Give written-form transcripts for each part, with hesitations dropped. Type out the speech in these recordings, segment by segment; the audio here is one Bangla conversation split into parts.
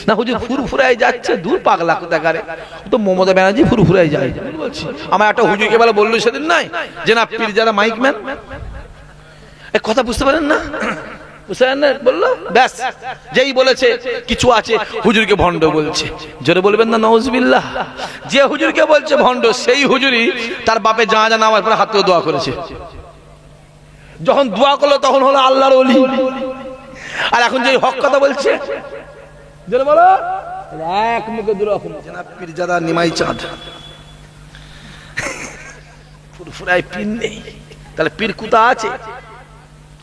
না হুজুর ফুরফুরায় যাচ্ছে, দূর পাগলা কোথাকারে, তো মমতা ব্যানার্জি ফুরফুরায় যায়। আমার একটা হুজুরকে বেলা বললো সেদিন নাই যে না পীরজাদা মাইকম্যান, কথা বুঝতে পারেন না, বুঝতে পারেন না, বললো ব্যাস, যেই বলেছে কিছু আছে হুজুরকে ভণ্ড বলছে, জোরে বলবেন না নাউজুবিল্লাহ। যে হুজুরকে বলছে ভণ্ড, সেই হুজুরই তার বাপে জানাজা নামার পরে হাত তুলে দোয়া করেছে। যখন দোয়া করলো তখন হলো আল্লাহর ওলি। আর এখন যে হক কথা বলছে, জোরে বলো, এক মুখে দুরকম, জনাব পীরজাদা নিমাই চাঁদ, ফুরফুরায় পীর নেই, তাহলে পীর কোথা আছে?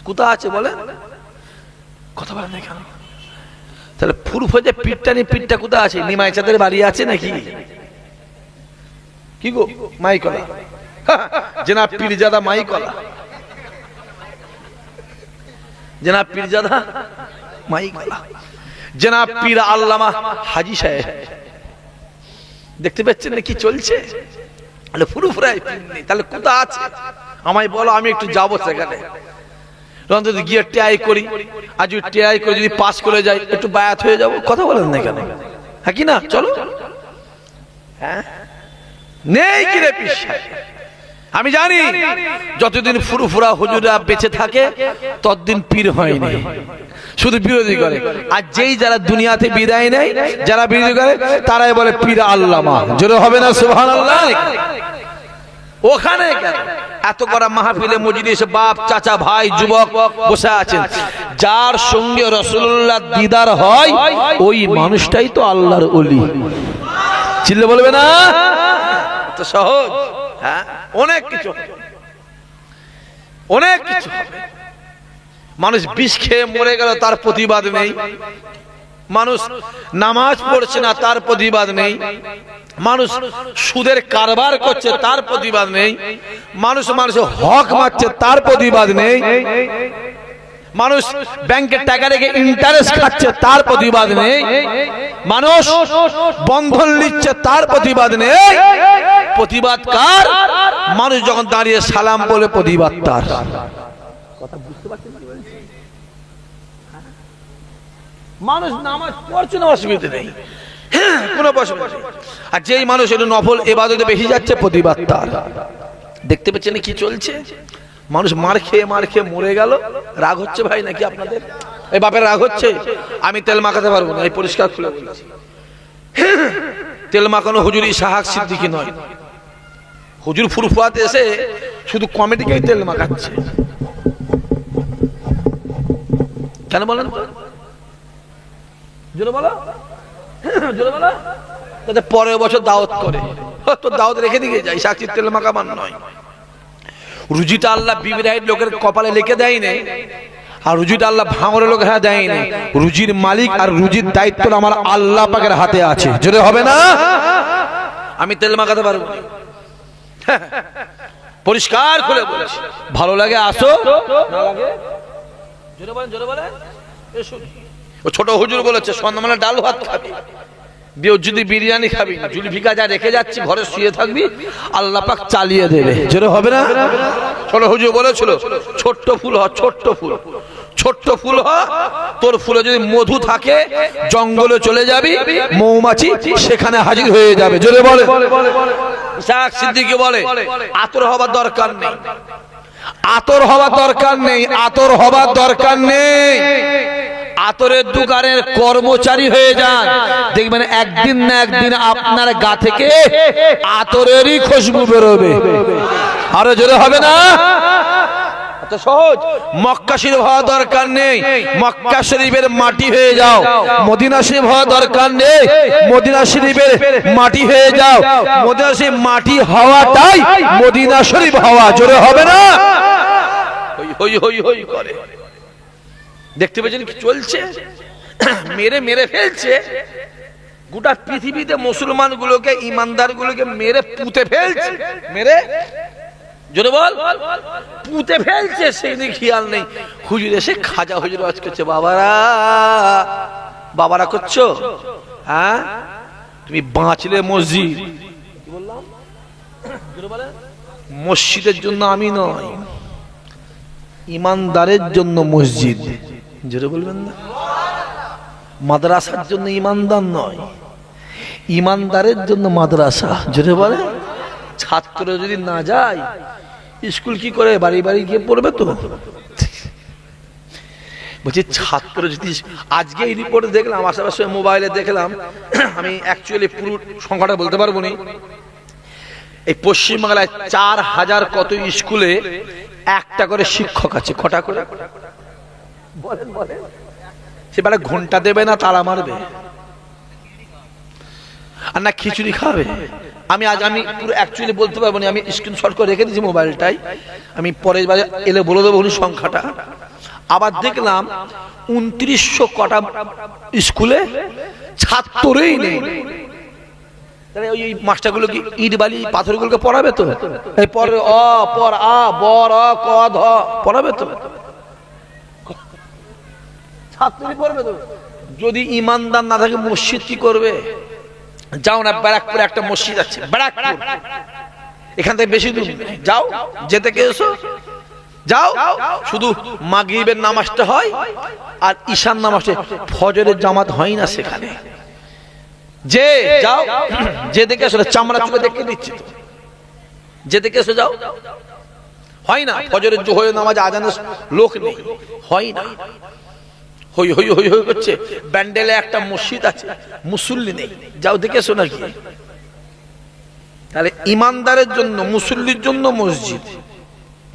কোথা আছে বলে কথা বলেন না কেন? তাহলে ফুরফুরে যে পীরটা নেই, পীরটা কোথা আছে? নিমাই চাঁদের বাড়ি আছে নাকি? কি গো মাইকলা, জনাব পীরজাদা মাইকলা, জনাব পীরজাদা মাইকলা, জনাব পীর আল্লামা হাজী সাহেব, দেখতে পাচ্ছেন না কি চলছে? তাহলে ফুরফুরায় পীর নেই, তাহলে কোথা আছে আমায় বলো, আমি একটু যাবো সেখানে, গিয়ে ট্রাই করি, আর যদি ট্রাই করে যদি পাস করে যাই একটু বায়াত হয়ে যাবো। কথা বলেন না কেন? হ্যাঁ কি না? চলো। হ্যাঁ নেই কি রে পীর সাহেব? আমি জানি যতদিন ফুরফুরা হুজুরা বেঁচে থাকে ততদিন পীর হয়নি, শুধু বিরোধী করে। আর যেই যারা দুনিয়াতে বিদায় নেয়, যারা বিরোধী করে, তারাই বলে পীর আল্লামা। জোরে হবে না সুবহানাল্লাহ? ওখানে এত করা মাহফিলে মজলিসে বাপ চাচা ভাই যুবক বসে আছেন, যার সঙ্গে রাসূলুল্লাহ দিদার হয় ওই মানুষটাই তো আল্লাহর ওলি। চিল্লে বলবে না? তো সহজ। হ্যাঁ, অনেক কিছু, অনেক কিছু হবে। মানুষ বিষ খেয়ে মরে গেল, তার প্রতিবাদ নেই। মানুষ নামাজ পড়ছে না, তার প্রতিবাদ নেই। মানুষ সুদের কারবার করছে, তার প্রতিবাদ নেই। মানুষ মানুষের হক মারছে, তার প্রতিবাদ নেই। মানুষ ব্যাংকের টাকা রেখে ইন্টারেস্ট খাচ্ছে, তার প্রতিবাদ নেই। মানুষ বন্ধন নিচ্ছে, তার প্রতিবাদ নেই। প্রতিবাদ কার? মানুষ যখন দাঁড়িয়ে সালাম বলে প্রতিবাদ তার। কথা বুঝতে পারছেন? মানুষ নামাজ পড়ছে না, অসুবিধা নেই, কোনো অসুবিধা নেই। আর যেই মানুষ একটু নফল ইবাদতে বেশি যাচ্ছে, প্রতিবাদ তার। দেখতে পাচ্ছেন কি চলছে? মানুষ মার খেয়ে মরে গেল। রাগ হচ্ছে ভাই নাকি আপনাদের? এই বাপের রাগ হচ্ছে? আমি তেল মাখাতে পারবো না, এই পরিষ্কার খুলে বলছি। তেল মাখানো হুজুরি সাহাক সিদ্দিকী নয়। হুজুর ফুরফুরাতে এসে শুধু কমিটিকেই তেল মাখাচ্ছে। কেন বলেন? জোরে বলো, জোরে বলো। তাতে পরের বছর দাওয়াত করে, তো দাওয়াত রেখে দিয়ে যাই, সাক্ষী তেল মাখাবার নয়। রুজিটা আল্লাহ বিবিরাইট লোকের কপালে লিখে দেয় না, আর রুজিটা আল্লাহ ভাঙরের লোকের হাতে দেয় না। রুজির মালিক আর রুজির দায়িত্ব আমার আল্লাহ পাকের হাতে আছে। জোরে হবে না? আমি তেল মাখাতে পারবো না, পরিষ্কার খুলে বলছি। ভালো লাগে আসো, না লাগে জোরে বলেন, জোরে বলেন। ও ছোট হুজুর বলেছে সন্ধ্যাবেলা ডাল ভাত খাবি, যদি বিরিয়ানি খাবি, জুলফিকা যা রেখে যাচ্ছি ঘরে শুয়ে থাকবি, আল্লাহ পাক চালিয়ে দেবে। জোরে হবে না? ছোট হুজুর বলেছিল ছোট্ট ফুল হ, ছোট্ট ফুল, ছোট্ট ফুল হ, তোর ফুলে যদি মধু থাকে জঙ্গলে চলে যাবি, মৌমাছি সেখানে হাজির হয়ে যাবে। জোরে বলে। ইসাক সিদ্দিকী বলে আতর হবার দরকার নেই, আতর হবার দরকার নেই, আতর হবার দরকার নেই। আতরের দোকানের কর্মচারী হয়ে যান, দেখবেন একদিন না একদিন আপনার গা থেকে আতরেরই খুশবু বেরোবে। আরো জোরে হবে না? এত সহজ। মক্কা শরীফ হওয়া দরকার নেই, মক্কা শরীফের মাটি হয়ে যাও। মদিনা শরীফ হওয়া দরকার নেই, মদিনা শরীফের মাটি হয়ে যাও। মদিনা শরীফ মাটি হওয়াটাই মদিনা শরীফ হওয়া। জোরে হবে না? হই হই হই করে। দেখতে পেয়েছেন কি চলছে? মেরে মেরে ফেলছে গোটা পৃথিবীতে, মুসলমান গুলোকে, ইমানদার গুলোকে মেরে পুঁতে ফেলছে। মেরে, জোরে বল, পুঁতে ফেলছে। সেই দিকে খেয়াল নেই। হুজুর এসে খাজা হুজুর আওয়াজ করছে, বাবারা, বাবারা করছো? হ্যাঁ, তুমি বাঁচলে মসজিদ। কি বললাম? জোরে বলেন। মসজিদের জন্য আমি নয়, ইমানদারের জন্য মসজিদ। জোরে বলবেন না? মাদ্রাসার জন্য ইমানদার নয়, ইমানদারের জন্য মাদ্রাসা। যেটা বলে ছাত্র যদি না যায় স্কুল কি করে, বাড়ি বাড়ি গিয়ে পড়বে তো। বলছি ছাত্র যদি, আজকে এই রিপোর্টে দেখলাম, আশেপাশে মোবাইলে দেখলাম, আমি অ্যাকচুয়ালি পুরো সংখ্যাটা বলতে পারবো না, এই পশ্চিমবাংলায় 4000 কত স্কুলে একটা করে শিক্ষক আছে। কটা করে বলেন বলেন? সেবারে ঘন্টা দেবে না তালা মারবে, আর না খিচুড়ি খাবে। আমি পুরো অ্যাকচুয়ালি বলতে পারবো না, আমি স্ক্রিনশট করে রেখে দিয়েছি মোবাইলটাই, আমি পরের বারে এলে বলে দেবো সংখ্যাটা। আবার দেখলাম 2900 কটা স্কুলে ছাত্রই নেই। তাহলে ওই মাস্টারগুলো কি ইট বালি পাথরগুলোকে পড়াবে তো? এই পরে অ পর আ বর অ ক ধ পড়াবে তো? ছাত্রই পড়বে তো। যদি ইমানদার না থাকে মসজিদ কি করবে? যাও না, ব্যারাকপুরে একটা মসজিদ আছে, ব্যারাকপুর, এখান থেকে বেশি দূর যাও, যেতে কে এসো, যাও, শুধু মাগরিবের নামাজটা হয় আর ঈশার নামাজটা, ফজরের জামাত হয় না সেখানে। যে যাও, যে দেখে এসো, চামড়া চুপে দেখে দিচ্ছে, যে দেখে এসো যাও, হয় না। ফজরের জোহরের নামাজ আজানের লোক নেই, হয় না, হই হই হই হই করছে। ব্যান্ডেলে একটা মসজিদ আছে, মুসল্লি নেই, যাও দেখে এসো নাকি। তাহলে ইমানদারের জন্য, মুসল্লির জন্য মসজিদ।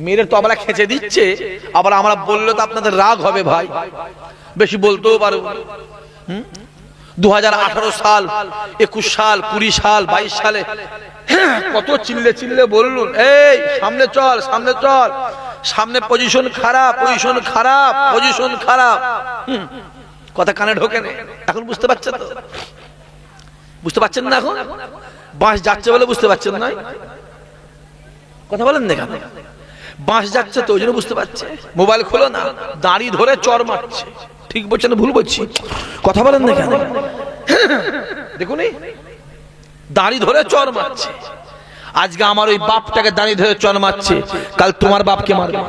মেয়ের তবলা খেঁচে দিচ্ছে, আবার আমরা বললে তো আপনাদের রাগ হবে ভাই, বেশি বলতেও পারবো। 2018 সাল, 21 সাল, 20 সাল, 22 সালে কত চিল্লে চিল্লে বললুন, এই সামনে চল, সামনে চল, সামনে পজিশন খারাপ, পজিশন খারাপ, পজিশন খারাপ। কথা কানে ঢোকে না। এখন বুঝতে পারছেন তো? বুঝতে পারছেন না? এখন বাস যাচ্ছে বলে বুঝতে পারছেন না? কথা বলেন না কেন? বাস যাচ্ছে তো ওই জন্য বুঝতে পারছে। মোবাইল খোলো না, দাঁড়ি ধরে চর মারছে। ঠিক বলছেন ভুল বলছি? কথা বলেন না কেন? দেখুন দাঁড়ি ধরে চর মারছে। আজকে আমার ওই বাপটাকে দাঁড়ি ধরে চর মারছে, কাল তোমার বাপকে মারবে,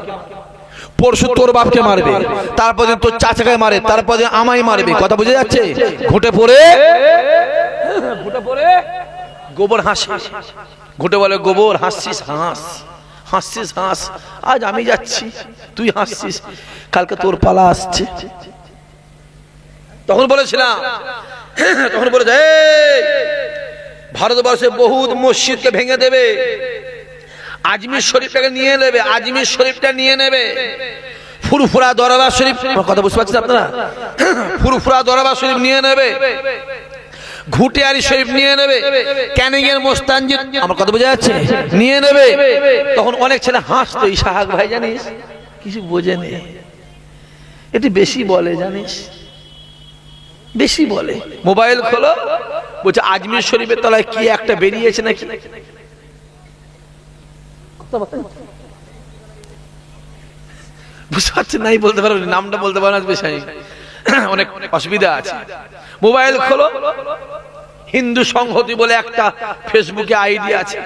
পরশু তোর বাপকে মারবে, তারপর তোর চাচাকে মারে, তারপর আমায় মারবে। কথা বুঝে যাচ্ছে? ঘুটে পড়ে গোবর হাসি, ঘুটে বলে গোবর, হাসছিস হাস, হাসছিস হাস। আজ আমি যাচ্ছি, তুই হাসছিস, কালকে তোর পালা আসছে। তখন বলেছিলাম, তখন বলেছে ভারতবর্ষে বহুত মসজিদকে ভেঙে দেবে, আজমির শরীফটাকে নিয়ে নেবে, আজমির শরীফটা নিয়ে নেবে, ফুরফুরা দরবার শরীফ, কথা বুঝতে পারছেন আপনারা? ফুরফুরা দরবার শরীফ নিয়ে নেবে, ঘুটিয়ারি শরীফ নিয়ে নেবে, ক্যানিং এর মোস্তানজিদ, আমার কথা বোঝা যাচ্ছে, নিয়ে নেবে। তখন অনেক ছেলে হাসতো, ইসাহাক ভাই জানিস কিছু বোঝে নেই, এটি বেশি বলে জানিস, বেশি বলে। মোবাইল খোলো, বলছে আজমির শরীফের তলায় কি একটা বেরিয়েছে নাকি। বুঝতে পারছেন? নাই বলতে পারো, নামটা বলতে পারো না, বেশি অনেক অসুবিধা আছে। মোবাইল খোলো, হিন্দু সংহতি বলে একটা ফেসবুকে আইডি আছে,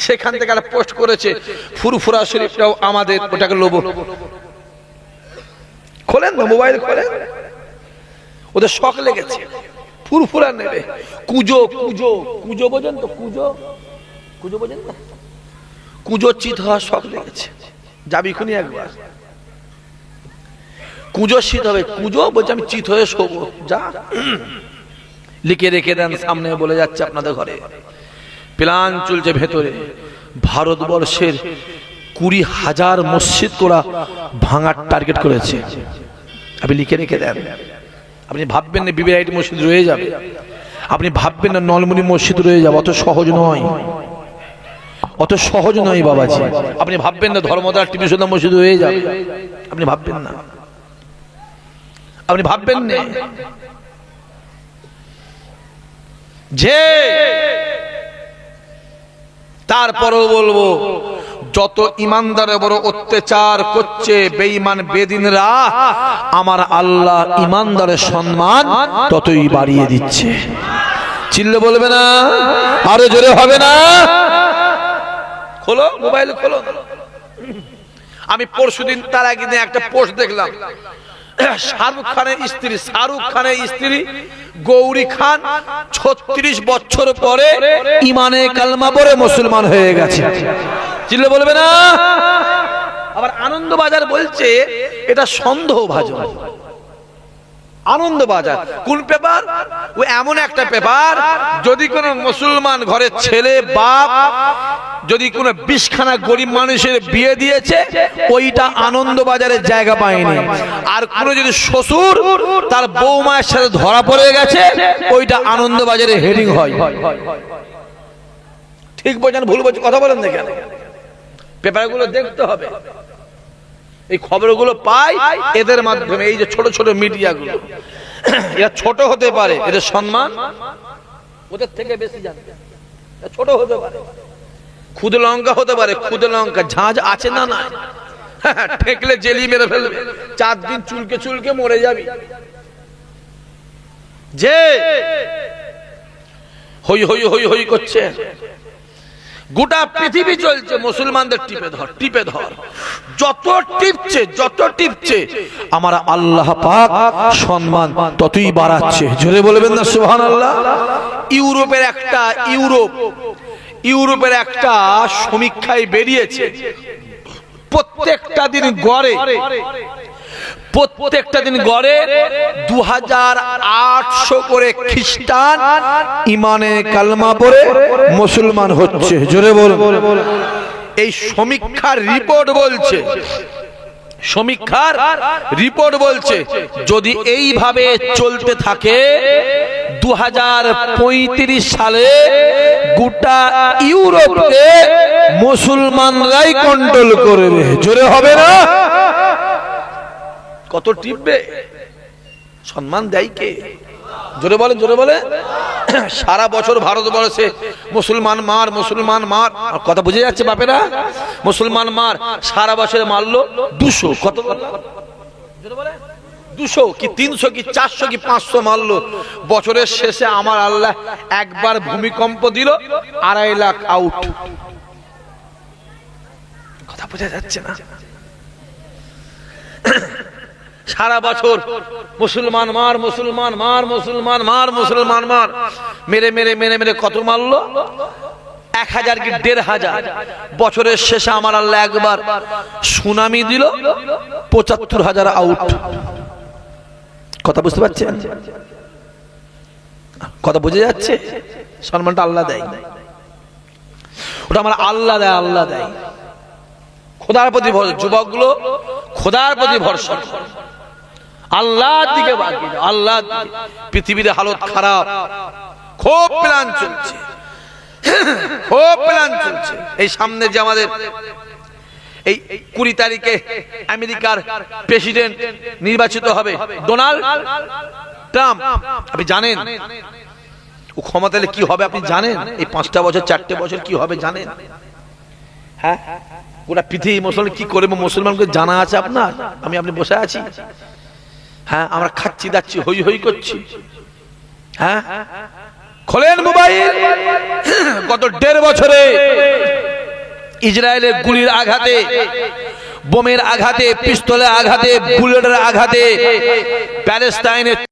সেখান থেকে একটা পোস্ট করেছে, ফুরফুরা শরীফটাও আমাদের, ওটাকে লোভ। খোলেন না, মোবাইল খোলেন, ওদের শখ লেগেছে, ফুরফুরা নেবে। কুজো, কুজো, কুজো বোঝেন তো? কুজো, কুজো বোঝেন না? কুজো চিত হওয়ার শখ লেগেছে, যাবি খুনি একবার, কুজো শীত হবে। কুজো বলছে আমি চিত হয়ে শোবো, যা লিখে রেখে দেন সামনে, বলে যাচ্ছে আপনাদের ঘরে প্ল্যান চলছে ভেতরে। ভারতবর্ষের 20,000 মসজিদ তোরা ভাঙার টার্গেট করেছে, আপনি লিখে রেখে দেন। আপনি ভাববেন না বিবিআইটি মসজিদ রয়ে যাবে, আপনি ভাববেন না নলমুনি মসজিদ রয়ে যাবে, অত সহজ নয়, অত সহজ নয় বাবাজি। আপনি ভাববেন না ধর্মদার টিভি সুন্দর মসজিদ রয়ে যাবে, আপনি ভাববেন না, আপনি ভাববেন না। যে তারপরও বলবো, যত ইমানদারের বড় অত্যাচার করছে বেঈমান বেদিনরা, আমার আল্লাহ ইমানদারের সম্মান ততই বাড়িয়ে দিচ্ছে। চিল্লে বলবে না? আরো জোরে হবে না? খোলো মোবাইল খোলো। আমি পরশুদিন তার একদিন একটা পোস্ট দেখলাম, শাহরুখ খানের স্ত্রী গৌরী খান 36 বছর পরে ইমানে কালমা পড়ে মুসলমান হয়ে গেছে। চিল্লে বলবে না? আবার আনন্দবাজার বলছে এটা সন্দেহভাজন। আনন্দবাজার কোন পেপার? ও এমন একটা পেপার, যদি কোনো মুসলমান ঘরের ছেলে বাপ যদি কোনো 20খানা গরিব মানুষের বিয়ে দিয়েছে, ওইটা আনন্দবাজারের জায়গা পায়নি। আর কোনো যদি শ্বশুর তার বৌমায়ের সাথে ধরা পড়ে গেছে, ওইটা আনন্দবাজারে হেডিং হয়। ঠিক বোঝেন ভুল বলছি? কথা বলেন না কেন? পেপারগুলো দেখতে হবে। এই খবরগুলো পাই এদের মাধ্যমে। এই যে ছোট ছোট মিডিয়াগুলো, এরা ছোট হতে পারে, এদের সম্মান ওদের থেকে বেশি জানে। ছোট হতে পারে, খুদ লঙ্কা হতে পারে, খুদ লঙ্কা ঝাঁঝ আছে না না, ঠেকলে জেলি মেরে ফেলবে, 4 দিন চুলকে চুলকে মরে যাবি। যে হই হই হই হই করছে, গোটা পৃথিবী চলছে মুসলমানদের টিপে ধর টিপে ধর। যত টিপছে আমার আল্লাহ পাক সম্মান ততই বাড়াচ্ছে। জোরে বলবেন না সুবহানাল্লাহ? ইউরোপের একটা সমীক্ষায় বেরিয়েছে, প্রত্যেকটা দিন গড়ে 2800 করে খ্রিস্টান ইমানে কালমা পড়ে মুসলমান হচ্ছে। জোরে বলুন। এই সমীক্ষার রিপোর্ট বলছে যদি এইভাবে চলতে থাকে 2035 সালে গোটা ইউরোপে মুসলমানরাই কন্ট্রোল করবে। জোরে হবে না? কত টিপবে? সম্মান দেয় কে? জোরে বলেন, জোরে বলে। সারা বছর ভারতবর্ষে মুসলমান মার। কথা বুঝে যাচ্ছে বাপেরা? মুসলমান মার সারা বছরে মারলো 200। কত? জোরে বলে। 200 কি 300 কি 400 কি 500 মারলো। বছরের শেষে আমার আল্লাহ একবার ভূমিকম্প দিল, 2.5 লাখ আউট। কথা বোঝা যাচ্ছে না? সারা বছর মুসলমান মার মেরে কত মারলো? 1000 কি 1500। বছরের শেষে আমার আল্লাহ একবার সুনামি দিল, 75,000 আউট। কথা বুঝতে পারছেন? কথা বুঝে যাচ্ছে? সম্মানটা আল্লাহ দেয়, ওটা আমার আল্লাহ দেয়। খোদার প্রতি ভরসা, যুবকগুলো খোদার প্রতি ভরসা, আল্লাহর দিকে বাকি দাও। আল্লাহ, পৃথিবীর হালত খারাপ, খুব প্ল্যান চলছে। এই সামনে যে আমাদের এই 20 তারিখে আমেরিকার প্রেসিডেন্ট নির্বাচিত হবে, ডোনাল্ড ট্রাম্প। আপনি জানেন ও ক্ষমতা এলে কি হবে? আপনি জানেন? এই 5টা বছর 4টে বছর কি হবে জানেন? হ্যাঁ, গোটা পৃথিবী মুসলমান কি করবে মুসলমানকে জানা আছে আপনার? আপনি বসে আছি, হ্যাঁ, আমরা খাচ্ছি দাচ্ছি, হই হই করছি। হ্যাঁ, খোলেন মোবাইল। গত 1.5 বছরে ইসরায়েলের গুলির আঘাতে, বোমের আঘাতে, পিস্তলের আঘাতে, বুলেটের আঘাতে প্যালেস্টাইনে